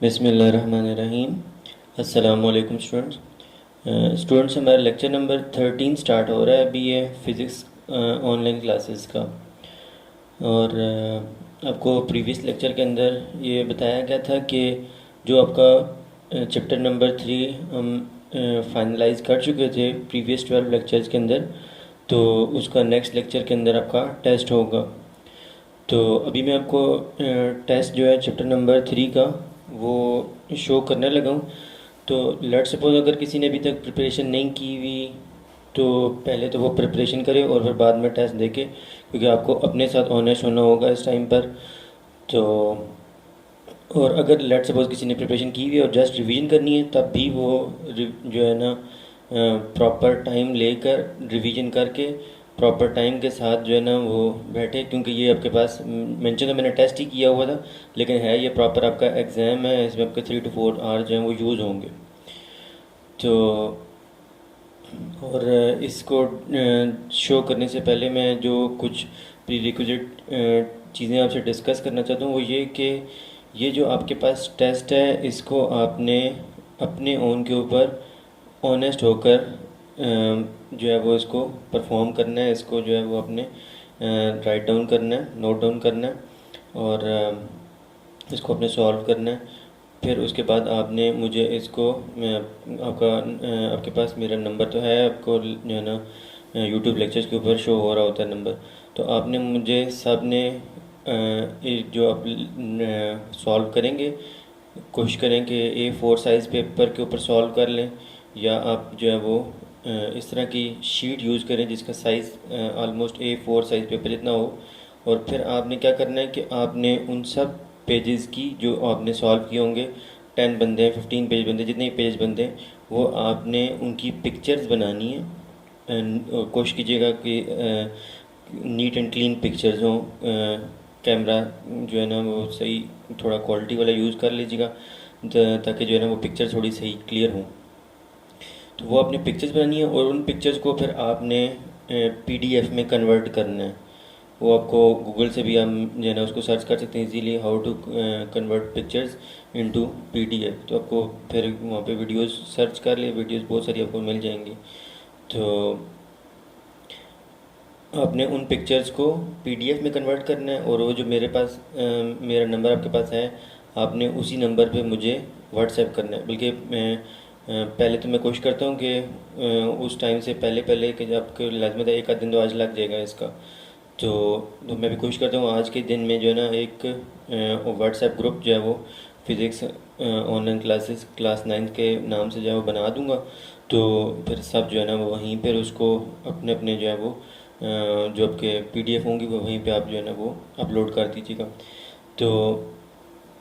बिस्मिल्लाहिर्रहमानिर्रहीम। अस्सलाम वालेकुम स्टूडेंट्स, हमारा लेक्चर नंबर 13 स्टार्ट हो रहा है अभी। ये फ़िज़िक्स ऑनलाइन क्लासेस का। और आपको प्रीवियस लेक्चर के अंदर ये बताया गया था कि जो आपका चैप्टर नंबर 3 हम फाइनलाइज कर चुके थे प्रीवियस 12 लेक्चर्स के अंदर, तो उसका नेक्स्ट लेक्चर के अंदर आपका टेस्ट होगा। तो अभी मैं आपको टेस्ट जो है चैप्टर नंबर 3 का वो शो करने लगा हूँ। तो लेट सपोज अगर किसी ने अभी तक प्रिपरेशन नहीं की हुई, तो पहले तो वो प्रिपरेशन करे और फिर बाद में टेस्ट देके, क्योंकि आपको अपने साथ ऑनेस्ट होना होगा इस टाइम पर। तो और अगर लेट सपोज किसी ने प्रिपरेशन की हुई है और जस्ट रिवीजन करनी है, तब भी वो जो है ना प्रॉपर टाइम लेकर रिवीजन करके प्रॉपर टाइम के साथ जो है ना वो बैठे, क्योंकि ये आपके पास मेंशन तो मैंने टेस्ट ही किया हुआ था, लेकिन है ये प्रॉपर आपका एग्ज़ाम है। इसमें आपके 3 to 4 आवर जो हैं वो यूज़ होंगे। तो और इसको शो करने से पहले मैं जो कुछ प्री रिक्विजिट चीज़ें आपसे डिस्कस करना चाहता हूँ वो ये कि ये जो आपके पास टेस्ट है, इसको आपने अपने ओन के ऊपर ऑनेस्ट होकर जो है वो इसको परफॉर्म करना है। इसको जो है वो अपने राइट डाउन करना है, नोट डाउन करना है, और इसको अपने सॉल्व करना है। फिर उसके बाद आपने मुझे इसको आपके पास मेरा नंबर तो है, आपको जो है ना यूट्यूब लेक्चर्स के ऊपर शो हो रहा होता है नंबर। तो आपने मुझे सब ने जो आप सॉल्व करेंगे, कोशिश करें कि A4 साइज़ पेपर के ऊपर सॉल्व कर लें, या आप जो है वो इस तरह की शीट यूज़ करें जिसका size almost A4 size paper जितना हो। और फिर आपने क्या करना है कि आपने उन सब पेजेस की जो आपने सॉल्व किए होंगे, 10 बनते हैं, 15 पेज बनते हैं, जितने पेज बनते हैं, वो आपने उनकी पिक्चर्स बनानी है। कोशिश कीजिएगा कि नीट एंड क्लीन पिक्चर्स हों। कैमरा जो है ना वो सही थोड़ा क्वालिटी वाला यूज़ कर लीजिएगा, ताकि जो है ना वो पिक्चर थोड़ी सही क्लियर हों। तो वो आपने पिक्चर्स बनानी है और उन पिक्चर्स को फिर आपने PDF में कन्वर्ट करना है। वो आपको गूगल से भी हम जो है ना उसको सर्च कर सकते हैं easily, how to convert pictures into PDF। तो आपको फिर वहाँ पे वीडियोस सर्च कर ले, वीडियोस बहुत सारी आपको मिल जाएंगी। तो आपने उन पिक्चर्स को PDF में कन्वर्ट करना है, और वो जो मेरे पास मेरा नंबर आपके पास है, आपने उसी नंबर पे मुझे व्हाट्सएप करना है। बल्कि मैं पहले तो मैं कोशिश करता हूँ कि उस टाइम से पहले पहले कि आपको लाजमत है एक आध दिन तो आज लग जाएगा इसका। तो मैं भी कोशिश करता हूँ आज के दिन में जो है ना एक व्हाट्सएप ग्रुप जो है वो फ़िज़िक्स ऑनलाइन क्लासेस क्लास 9 के नाम से जो है वो बना दूँगा। तो फिर सब जो है ना वो वहीं पर उसको अपने अपने जो है वो जो आपके PDF होंगी वो वहीं पे आप जो है ना वो अपलोड कर दीजिएगा। तो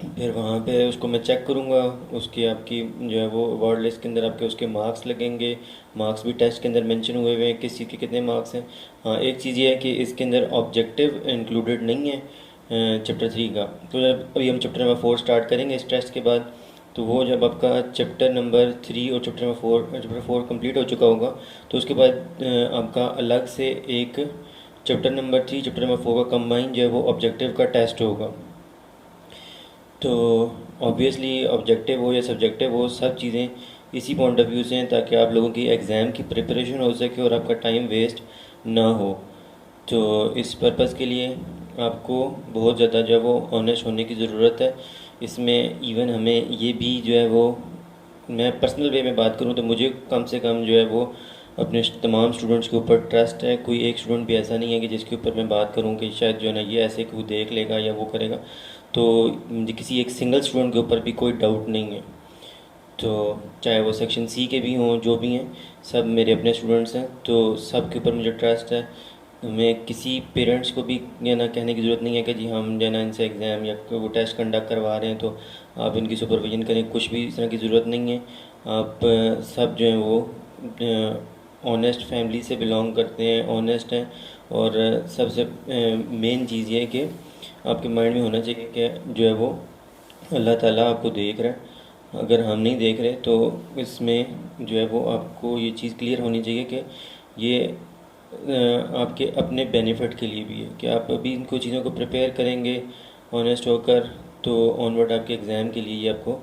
फिर वहाँ पे उसको मैं चेक करूँगा, उसकी आपकी जो है वो अवार्ड लिस्ट के अंदर आपके उसके मार्क्स लगेंगे। मार्क्स भी टेस्ट के अंदर मेंशन हुए हुए हैं किस चीज़ के कितने मार्क्स हैं। हाँ, एक चीज़ ये है कि इसके अंदर ऑब्जेक्टिव इंक्लूडेड नहीं है चैप्टर 3 का। तो जब अभी हम चैप्टर नंबर 4 स्टार्ट करेंगे इस टेस्ट के बाद, तो वो जब आपका चैप्टर नंबर 3 और चैप्टर 4 कंप्लीट हो चुका होगा, तो उसके बाद आपका अलग से एक चैप्टर नंबर 3 चैप्टर नंबर 4 का कंबाइन जो है वो ऑब्जेक्टिव का टेस्ट होगा। तो ऑब्वियसली ऑब्जेक्टिव हो या सब्जेक्टिव हो, सब चीज़ें इसी पॉइंट ऑफ व्यू से हैं ताकि आप लोगों की एग्ज़ाम की प्रिपरेशन हो सके और आपका टाइम वेस्ट ना हो। तो इस पर्पज़ के लिए आपको बहुत ज़्यादा जो है वो ऑनेस्ट होने की ज़रूरत है। इसमें इवन हमें ये भी जो है वो, मैं पर्सनल वे में बात करूँ तो मुझे कम से कम जो है वो अपने तमाम स्टूडेंट्स के ऊपर ट्रस्ट है। कोई एक स्टूडेंट भी ऐसा नहीं है कि जिसके ऊपर मैं बात करूँ कि शायद जो है ना ये ऐसे कोई देख लेगा या वो करेगा। तो मुझे किसी एक सिंगल स्टूडेंट के ऊपर भी कोई डाउट नहीं है। तो चाहे वो सेक्शन C के भी हों, जो भी हैं, सब मेरे अपने स्टूडेंट्स हैं, तो सब के ऊपर मुझे ट्रस्ट है। मैं किसी पेरेंट्स को भी ये ना कहने की ज़रूरत नहीं है कि जी हम जो है ना इनसे एग्ज़ाम या वो टेस्ट कंडक्ट करवा रहे हैं तो आप इनकी सुपरविजन करें, कुछ भी इस तरह की ज़रूरत नहीं है। आप सब जो हैं वो ऑनेस्ट फैमिली से बिलोंग करते हैं, ऑनेस्ट हैं। और सबसे मेन चीज़ ये है कि आपके माइंड में होना चाहिए कि जो है वो अल्लाह ताला आपको देख रहा है। अगर हम नहीं देख रहे तो इसमें जो है वो आपको ये चीज़ क्लियर होनी चाहिए कि ये आपके अपने बेनिफिट के लिए भी है कि आप अभी इनको चीज़ों को प्रिपेयर करेंगे ऑनेस्ट होकर, तो ऑनवर्ड आपके एग्ज़ाम के लिए ये आपको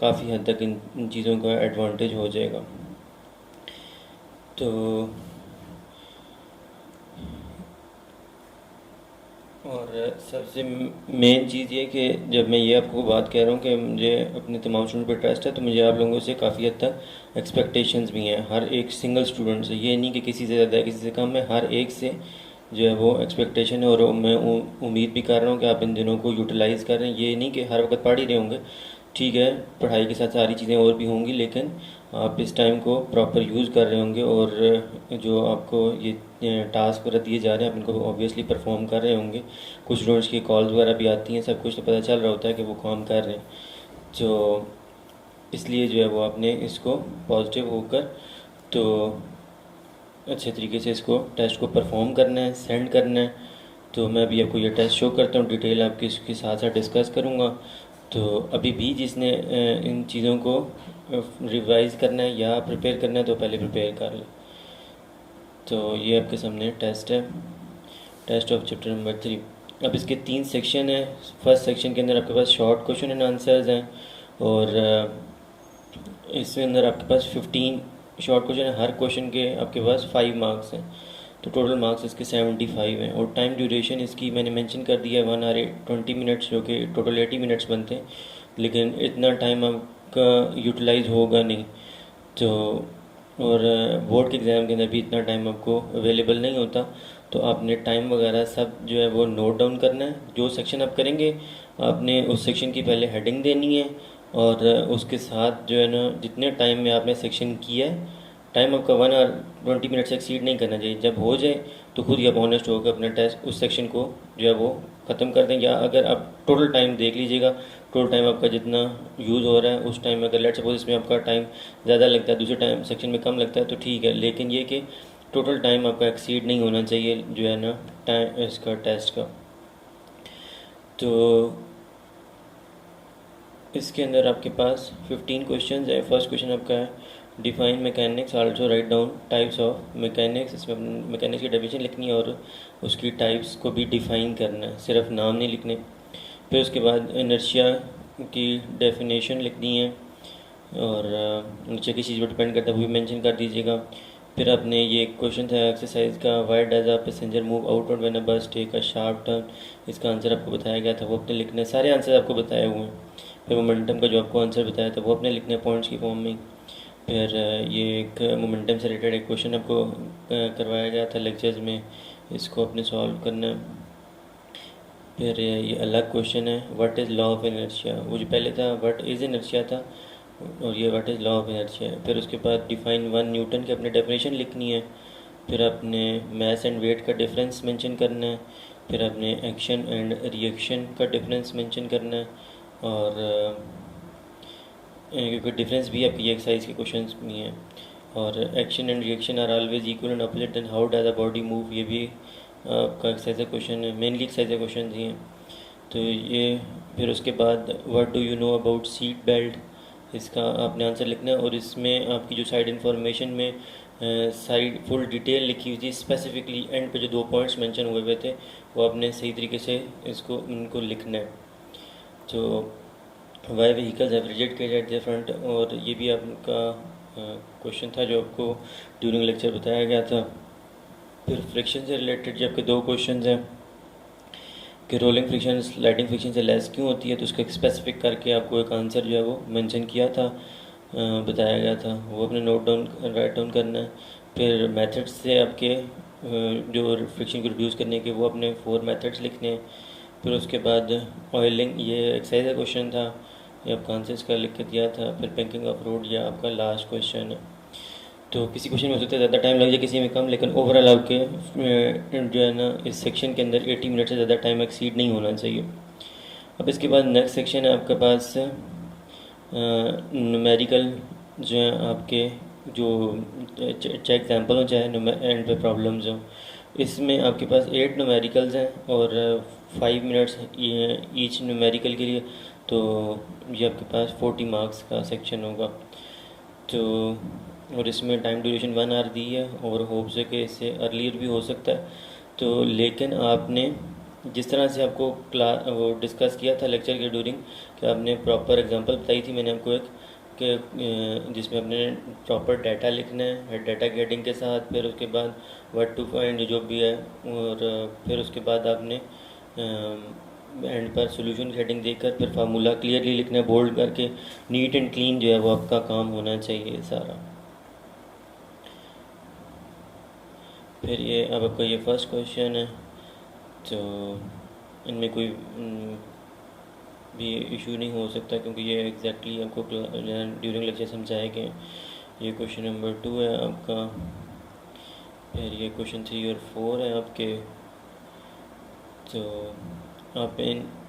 काफ़ी हद तक इन चीज़ों का एडवांटेज हो जाएगा। तो और सबसे मेन चीज़ ये कि जब मैं ये आपको बात कह रहा हूँ कि मुझे अपने तमाम स्टूडेंट पर ट्रस्ट है, तो मुझे आप लोगों से काफ़ी हद तक एक्सपेक्टेशंस भी हैं हर एक सिंगल स्टूडेंट से। ये नहीं कि किसी से ज़्यादा है किसी से कम है, हर एक से जो है वो एक्सपेक्टेशन है। और मैं उम्मीद भी कर रहा हूँ कि आप इन दिनों को यूटिलाइज़ कर रहे हैं। ये नहीं कि हर वक्त पढ़ ही रहे होंगे, ठीक है, पढ़ाई के साथ सारी चीज़ें और भी होंगी, लेकिन आप इस टाइम को प्रॉपर यूज़ कर रहे होंगे और जो आपको ये टास्क वगैरह दिए जा रहे हैं आप इनको ऑब्वियसली परफॉर्म कर रहे होंगे। कुछ स्टूडेंट्स की कॉल्स वगैरह भी आती हैं, सब कुछ तो पता चल रहा होता है कि वो काम कर रहे हैं। तो इसलिए जो है वो आपने इसको पॉजिटिव होकर तो अच्छे तरीके से इसको टेस्ट को परफॉर्म करना है, सेंड करना है। तो मैं अभी आपको ये टेस्ट शो करता हूँ, डिटेल आपकी इसके साथ साथ डिस्कस करूँगा। तो अभी भी जिसने इन चीज़ों को रिवाइज़ करना है या प्रिपेयर करना है तो पहले प्रिपेयर कर ले। तो ये आपके सामने टेस्ट है, टेस्ट ऑफ चैप्टर नंबर 3। अब इसके 3 सेक्शन हैं। फर्स्ट सेक्शन के अंदर आपके पास शॉर्ट क्वेश्चन एंड आंसर्स हैं और इसके अंदर आपके पास 15 शॉर्ट क्वेश्चन है। हर क्वेश्चन के आपके पास 5 मार्क्स हैं, तो टोटल मार्क्स इसके 75 हैं। और टाइम ड्यूरेशन इसकी मैंने मेंशन कर दिया है 1 आवर 20 मिनट्स, जो कि टोटल 80 मिनट्स बनते हैं, लेकिन इतना टाइम आपका यूटिलाइज होगा नहीं। तो और बोर्ड के एग्ज़ाम के अंदर भी इतना टाइम आपको अवेलेबल नहीं होता। तो आपने टाइम वगैरह सब जो है वो नोट डाउन करना है। जो सेक्शन आप करेंगे आपने उस सेक्शन की पहले हेडिंग देनी है और उसके साथ जो है ना जितने टाइम में आपने सेक्शन किया है, टाइम आपका 1 आवर 20 मिनट से एक्सीड नहीं करना चाहिए। जब हो जाए तो खुद ही आप ऑनेस्ट होकर अपना टेस्ट उस सेक्शन को जो है वो ख़त्म कर दें। या अगर आप टोटल टाइम देख लीजिएगा, टोटल टाइम आपका जितना यूज़ हो रहा है उस टाइम में अगर लेट सपोज इसमें आपका टाइम ज़्यादा लगता है, दूसरे टाइम सेक्शन में कम लगता है तो ठीक है, लेकिन ये कि टोटल टाइम आपका एक्सीड नहीं होना चाहिए जो है ना टाइम इसका टेस्ट का। तो इसके अंदर आपके पास 15 क्वेश्चन है। फर्स्ट क्वेश्चन आपका है define mechanics, also write down types of mechanics. इसमें मैकेनिक्स की डेफिनेशन लिखनी है और उसकी टाइप्स को भी डिफ़ाइन करना है, सिर्फ नाम नहीं लिखने। फिर उसके बाद इनर्शिया की डेफिनेशन लिखनी है और नीचे किस चीज़ पर डिपेंड करता है वो भी मेंशन कर दीजिएगा। फिर आपने ये क्वेश्चन था एक्सरसाइज का, why does a passenger move outward when a बस टेक अ शार्प टर्न। इसका आंसर आपको बताया गया था, वो अपने लिखना है। सारे आंसर आपको बताए हुए हैं। फिर मोमेंटम का जो आपको आंसर बताया था वो अपने लिखने पॉइंट्स की फॉर्म में। फिर ये एक मोमेंटम से रिलेटेड एक क्वेश्चन आपको करवाया गया था लेक्चर्स में, इसको अपने सॉल्व करना है। फिर ये अलग क्वेश्चन है what is law of inertia. वो जो पहले था व्हाट इज़ इनर्शिया था और ये what is law of inertia है। फिर उसके बाद डिफाइन 1 न्यूटन की अपनी डेफिनेशन लिखनी है। फिर आपने मास एंड वेट का डिफरेंस मेंशन करना है। फिर आपने एक्शन एंड रिएक्शन का डिफरेंस मेंशन करना है। और क्योंकि डिफरेंस भी आपकी एक्सरसाइज के क्वेश्चंस में है। और action and reaction are always equal and opposite then how does a body move, ये भी आपका एक्सरसाइज का क्वेश्चन है, मेनली एक्सरसाइज का क्वेश्चन ही हैं। तो ये फिर उसके बाद what do you know about seat belt, इसका आपने आंसर लिखना है। और इसमें आपकी जो साइड इन्फॉर्मेशन में साइड फुल डिटेल लिखी हुई थी, स्पेसिफिकली एंड पे जो 2 पॉइंट्स मेंशन हुए हुए थे वो आपने सही तरीके से इसको उनको लिखना है। तो why vehicles have rigid cage at the front, और ये भी आपका क्वेश्चन था जो आपको ड्यूरिंग लेक्चर बताया गया था। फिर फ्रिक्शन से रिलेटेड जो आपके 2 क्वेश्चन हैं कि रोलिंग फ्रिक्शन स्लाइडिंग फ्रिक्शन से लेस क्यों होती है, तो उसको स्पेसिफिक करके आपको एक आंसर जो है वो मेंशन किया था, बताया गया था, वो अपने नोट डाउन राइट डाउन करना है। फिर मेथड्स से आपके जो फ्रिक्शन को रिड्यूस करने के वो अपने 4 मेथड्स लिखने हैं। फिर उसके बाद ऑयलिंग, ये एक्सरसाइज का क्वेश्चन था, ये आपका आंसर इसका लिख के दिया था। फिर बैंकिंग ऑफ रोड, या आपका लास्ट क्वेश्चन है। तो किसी क्वेश्चन में हो सकता है ज़्यादा टाइम लग जाए, किसी में कम, लेकिन ओवरऑल आपके जो है ना इस सेक्शन के अंदर 80 मिनट से ज़्यादा टाइम एक्सीड नहीं होना चाहिए। अब इसके बाद नेक्स्ट सेक्शन है आपके पास न्यूमेरिकल, जो है आपके जो चाहे एग्जाम्पल हो चाहे एंड पे प्रॉब्लम्स हो। इसमें आपके पास 8 न्यूमेरिकल्स हैं और 5 मिनट्स ईच न्यूमेरिकल के लिए। तो ये आपके पास 40 मार्क्स का सेक्शन होगा। तो और इसमें टाइम ड्यूरेशन 1 आवर दी है और होप्स है कि इससे अर्लियर भी हो सकता है। तो लेकिन आपने जिस तरह से आपको वो डिस्कस किया था लेक्चर के ड्यूरिंग, कि आपने प्रॉपर एग्जांपल बताई थी मैंने आपको एक, कि जिसमें आपने प्रॉपर डाटा लिखना है डाटा गेटिंग के साथ, फिर उसके बाद व्हाट टू फाइंड जो भी है, और फिर उसके बाद आपने एंड पर सॉल्यूशन की हेडिंग देकर फिर फार्मूला क्लियरली लिखना है बोल्ड करके, नीट एंड क्लीन जो है वो आपका काम होना चाहिए सारा। फिर ये अब आपका ये फर्स्ट क्वेश्चन है, तो इनमें कोई भी इशू नहीं हो सकता, क्योंकि ये एग्जैक्टली आपको ड्यूरिंग लेक्चर समझाए गए। ये क्वेश्चन नंबर 2 है आपका। फिर ये क्वेश्चन 3 और 4 है आपके। तो आप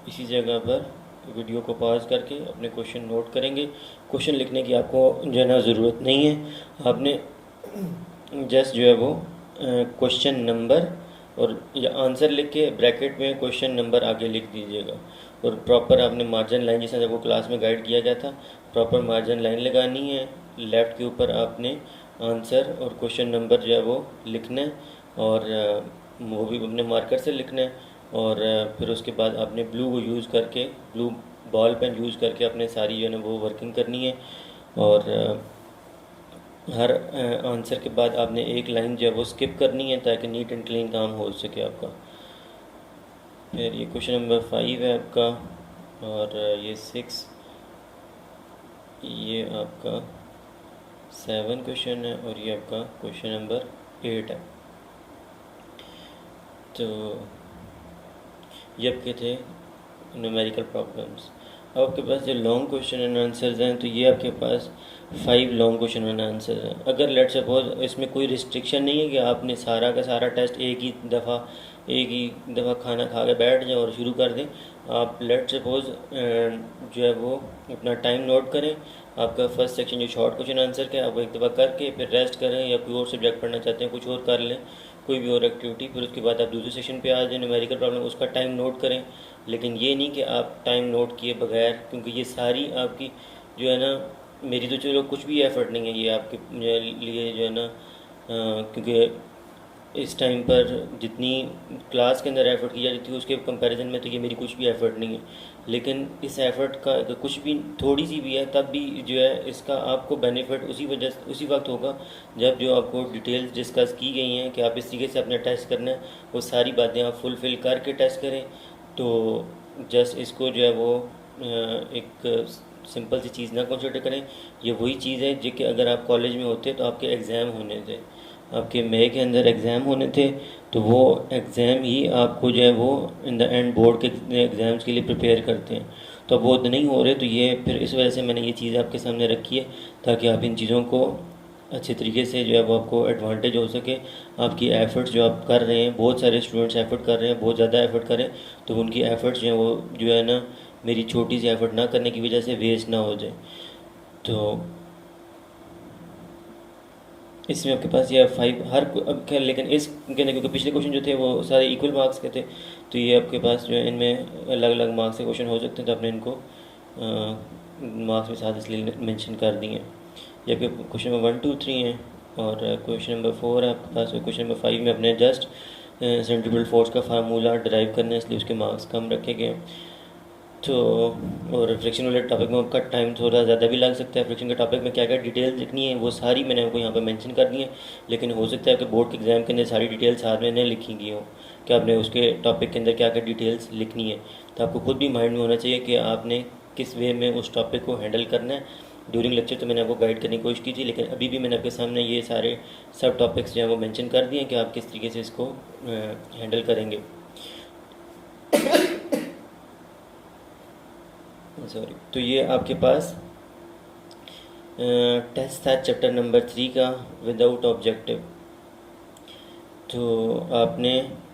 इसी जगह पर वीडियो को पॉज करके अपने क्वेश्चन नोट करेंगे। क्वेश्चन लिखने की आपको जो है ना ज़रूरत नहीं है, आपने जस्ट जो है वो क्वेश्चन नंबर और या आंसर लिख के ब्रैकेट में क्वेश्चन नंबर आगे लिख दीजिएगा, और प्रॉपर आपने मार्जिन लाइन, जैसे आपको क्लास में गाइड किया गया था, प्रॉपर मार्जिन लाइन लगानी है। लेफ़्ट के ऊपर आपने आंसर और क्वेश्चन नंबर जो है वो लिखना है, और वो भी अपने मार्कर से लिखना है। और फिर उसके बाद आपने ब्लू को यूज़ करके, ब्लू बॉल पेन यूज़ करके अपने सारी जो है ना वो वर्किंग करनी है। और हर आंसर के बाद आपने एक लाइन जो है वो स्किप करनी है, ताकि नीट एंड क्लीन काम हो सके आपका। फिर ये क्वेश्चन नंबर 5 है आपका, और ये 6, ये आपका 7 क्वेश्चन है, और ये आपका क्वेश्चन नंबर 8 है। तो ये आपके थे न्यूमेरिकल प्रॉब्लम्स। अब आपके पास जो लॉन्ग क्वेश्चन एंड आंसर्स हैं, तो ये आपके पास 5 लॉन्ग क्वेश्चन एंड आंसर्स हैं। अगर लेट सपोज इसमें कोई रिस्ट्रिक्शन नहीं है कि आपने सारा का सारा टेस्ट एक ही दफ़ा खाना खा के बैठ जाएं और शुरू कर दें। आप लेट सपोज जो है वो अपना टाइम नोट करें। आपका फर्स्ट सेक्शन जो शॉर्ट क्वेश्चन आंसर का है, आप वो एक दफ़ा करके फिर रेस्ट करें, या कोई और सब्जेक्ट पढ़ना चाहते हैं कुछ और कर लें, कोई भी और एक्टिविटी। फिर उसके बाद आप दूसरे सेक्शन पे आ जाएं, न्यूमेरिकल प्रॉब्लम, उसका टाइम नोट करें। लेकिन ये नहीं कि आप टाइम नोट किए बगैर, क्योंकि ये सारी आपकी जो है ना, मेरी तो चलो कुछ भी एफर्ट नहीं है ये आपके लिए जो है ना, क्योंकि इस टाइम पर जितनी क्लास के अंदर एफ़र्ट की जा रही थी उसके कंपैरिजन में तो ये मेरी कुछ भी एफ़र्ट नहीं है। लेकिन इस एफ़र्ट का अगर कुछ भी थोड़ी सी भी है, तब भी जो है इसका आपको बेनिफिट उसी वक्त होगा जब जो आपको डिटेल्स डिस्कस की गई हैं कि आप इस तरीके से अपना टेस्ट करना है, वो सारी बातें आप फुलफ़िल करके टेस्ट करें। तो जस्ट इसको जो है वो एक सिंपल सी चीज़ ना कंसिडर करें। ये वही चीज़ है जो कि अगर आप कॉलेज में होते तो आपके एग्ज़ाम होने थे, आपके मई के अंदर एग्ज़ाम होने थे, तो वो एग्ज़ाम ही आपको जो है वो इन द एंड बोर्ड के एग्ज़ाम्स के लिए प्रिपेयर करते हैं। तो अब वो नहीं हो रहे, तो ये फिर इस वजह से मैंने ये चीज़ आपके सामने रखी है, ताकि आप इन चीज़ों को अच्छे तरीके से जो है वो आपको एडवांटेज हो सके। आपकी एफ़र्ट्स जो आप कर रहे हैं, बहुत सारे स्टूडेंट्स एफ़र्ट कर रहे हैं, बहुत ज़्यादा एफ़र्ट करें, तो उनकी एफ़र्ट्स जो है वो जो है ना, मेरी छोटी सी एफ़र्ट ना करने की वजह से वेस्ट ना हो जाए। तो इसमें आपके पास ये 5 हर अब खैर, लेकिन इस कहने क्योंकि पिछले क्वेश्चन जो थे वो सारे इक्वल मार्क्स के थे, तो ये आपके पास जो है इनमें अलग अलग मार्क्स के क्वेश्चन हो सकते हैं, तो आपने इनको मार्क्स में साथ इसलिए मेंशन कर दिए। ये आपके क्वेश्चन नंबर 1 2 3 हैं, और क्वेश्चन नंबर 4 है आपके पास। क्वेश्चन नंबर 5 में अपने जस्ट सेंट्रीफ्यूगल फोर्स का फार्मूला ड्राइव करना है, इसलिए उसके मार्क्स कम रखे गए हैं। तो और फ्रिक्शन वाले टॉपिक में आपका टाइम थोड़ा ज़्यादा भी लग सकता है। फ्रिक्शन के टॉपिक में क्या क्या डिटेल्स लिखनी है वो सारी मैंने आपको यहाँ पे मेंशन कर दी है, लेकिन हो सकता है कि बोर्ड के एग्ज़ाम के अंदर सारी डिटेल्स साथ में नहीं लिखी गई हो कि आपने उसके टॉपिक के अंदर क्या क्या डिटेल्स लिखनी है। तो आपको खुद भी माइंड में होना चाहिए कि आपने किस वे में उस टॉपिक को हैंडल करना है। ड्यूरिंग लेक्चर तो मैंने आपको गाइड करने की कोशिश की थी, लेकिन अभी भी मैंने आपके सामने ये सारे सब टॉपिक्स जो हैं वो मेंशन कर दिए हैं कि आप किस तरीके से इसको हैंडल करेंगे। सॉरी, तो ये आपके पास टेस्ट था चैप्टर नंबर 3 का, विदाउट ऑब्जेक्टिव। तो आपने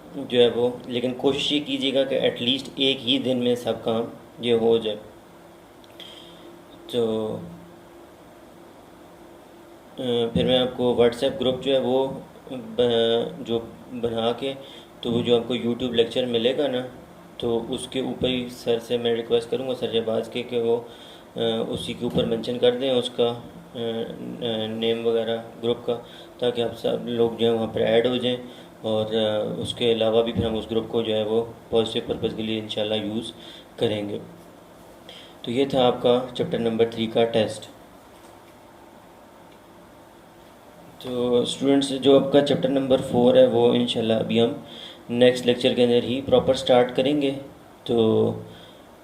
जो है वो, लेकिन कोशिश ये कीजिएगा कि एटलीस्ट एक ही दिन में सब काम ये हो जाए। तो फिर मैं आपको व्हाट्सएप ग्रुप जो है वो जो बना के, तो वो जो आपको यूट्यूब लेक्चर मिलेगा ना, तो उसके ऊपर ही सर से मैं रिक्वेस्ट करूँगा, सर शहबाज के, कि वो उसी के ऊपर मेंशन कर दें उसका नेम वगैरह ग्रुप का, ताकि आप सब लोग जो है वहाँ पर ऐड हो जाएं। और उसके अलावा भी फिर हम उस ग्रुप को जो है वो पॉजिटिव पर्पज़ के लिए इंशाल्लाह यूज़ करेंगे। तो ये था आपका चैप्टर नंबर 3 का टेस्ट। तो स्टूडेंट्स, जो आपका चैप्टर नंबर 4 है वो इंशाल्लाह अभी हम नेक्स्ट लेक्चर के अंदर ही प्रॉपर स्टार्ट करेंगे। तो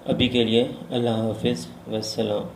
अभी के लिए अल्लाह हाफिज़ वस्सलाम।